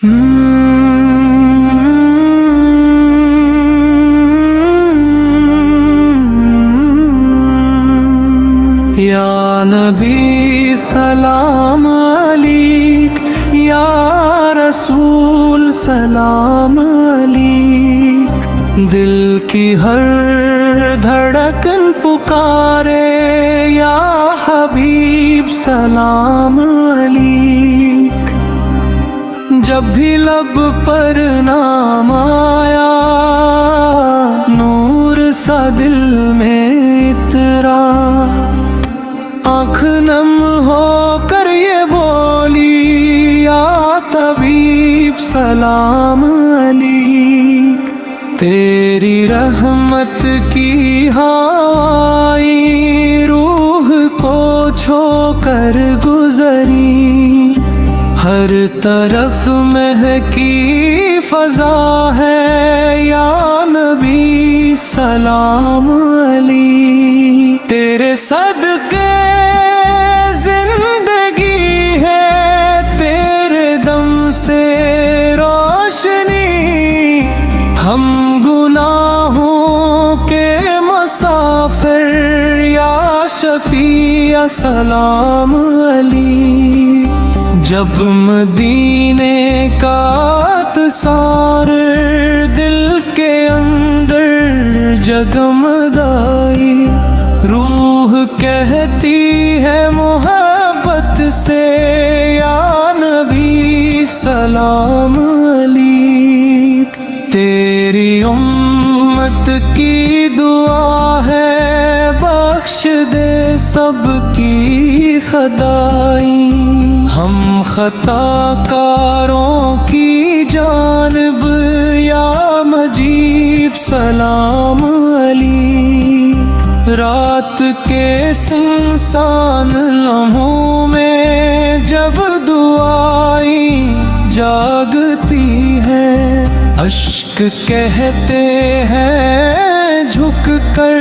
یا نبی سلام علیک، یا رسول سلام علیک، دل کی ہر دھڑکن پکارے یا حبیب سلام علیک، جب بھی لب پر نام آیا نور سا دل میں اترا، آنکھ نم ہو کر یہ بولی یا طبیب سلام علیک، تیری رحمت کی ہوائی روح کو چھو کر گزری، ہر طرف مہکی فضا ہے یا نبی سلام علیک، تیرے صدقے زندگی ہے، تیرے دم سے روشنی، ہم گناہوں کے مسافر یا شفیع سلام علیک، جب مدینے کا تصار دل کے اندر جگمگائی، روح کہتی ہے محبت سے یا نبی سلام علیک، تیری امت کی دعا ہے بخش دے سب کی خدائی، ہم خطا کاروں کی جانب یا مجیب سلام علیک، رات کے سنسان لمحوں میں جب دعائیں جاگتی ہے، اشک کہتے ہیں جھک کر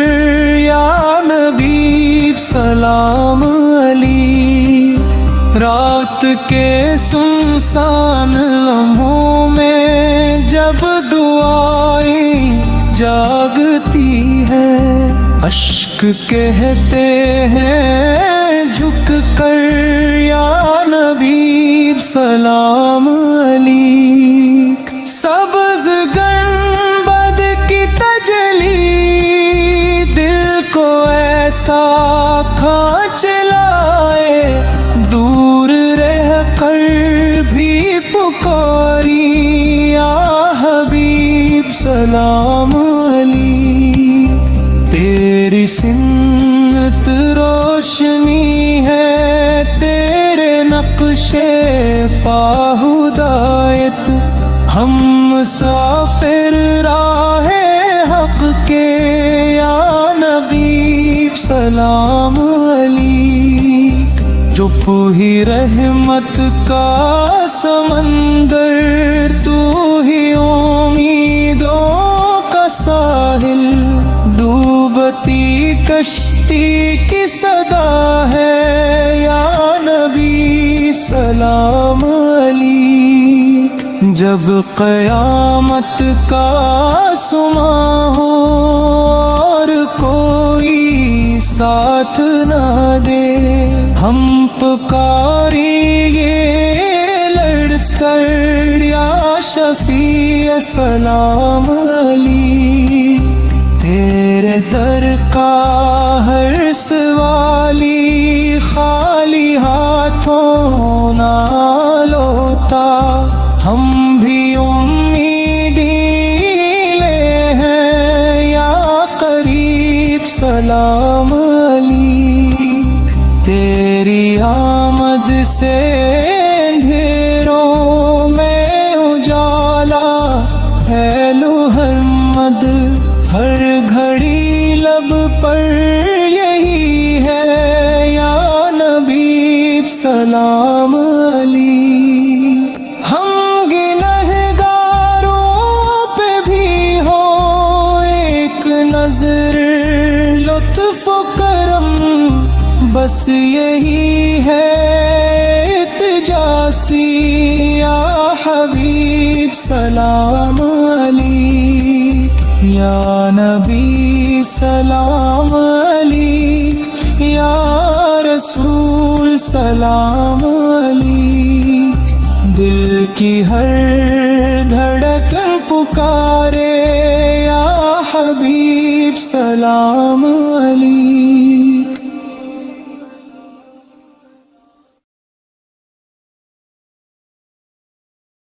یا نبی سلام علیک، رات کے سنسان لمحوں میں جب دعائیں جاگتی ہے، اشک کہتے ہیں جھک کر یا نبی سلام علیک، سبز گنبد کی تجلی دل کو ایسا کھانچ لائے، دور رہ کر بھی پکاری یا حبیب سلام علیک، تیری سنت روشنی ہے، تیرے نقش پا ہدایت، ہم مسافر راہ حق کے یا نبی سلام علیک، جو ہی رحمت کا سمندر، تو ہی امیدوں کا ساحل، ڈوبتی کشتی کی صدا ہے یا نبی سلام علیک، جب قیامت کا سما ہو اور کوئی ساتھ نہ دے، ہم پکاری یہ لڑز کر یا شفیع سلام علیک، تیرے در کا ہر سوالی خالی ہاتھوں نہ لوٹا، ہم بھی امیدی لے ہیں یا قریب سلام علیک، تیری آمد سے اندھیروں میں اجالا ہے محمد، ہر گھڑی لب پر یہی ہے یا نبی سلام علیک، ہم گنہگاروں پہ بھی ہو ایک نظر لطف و کرم، بس یہی ہے التجاسی یا حبیب سلام علیک، یا نبی سلام علیک، یا رسول سلام علیک۔ دل کی ہر دھڑکن پکارے یا حبیب سلام علیک۔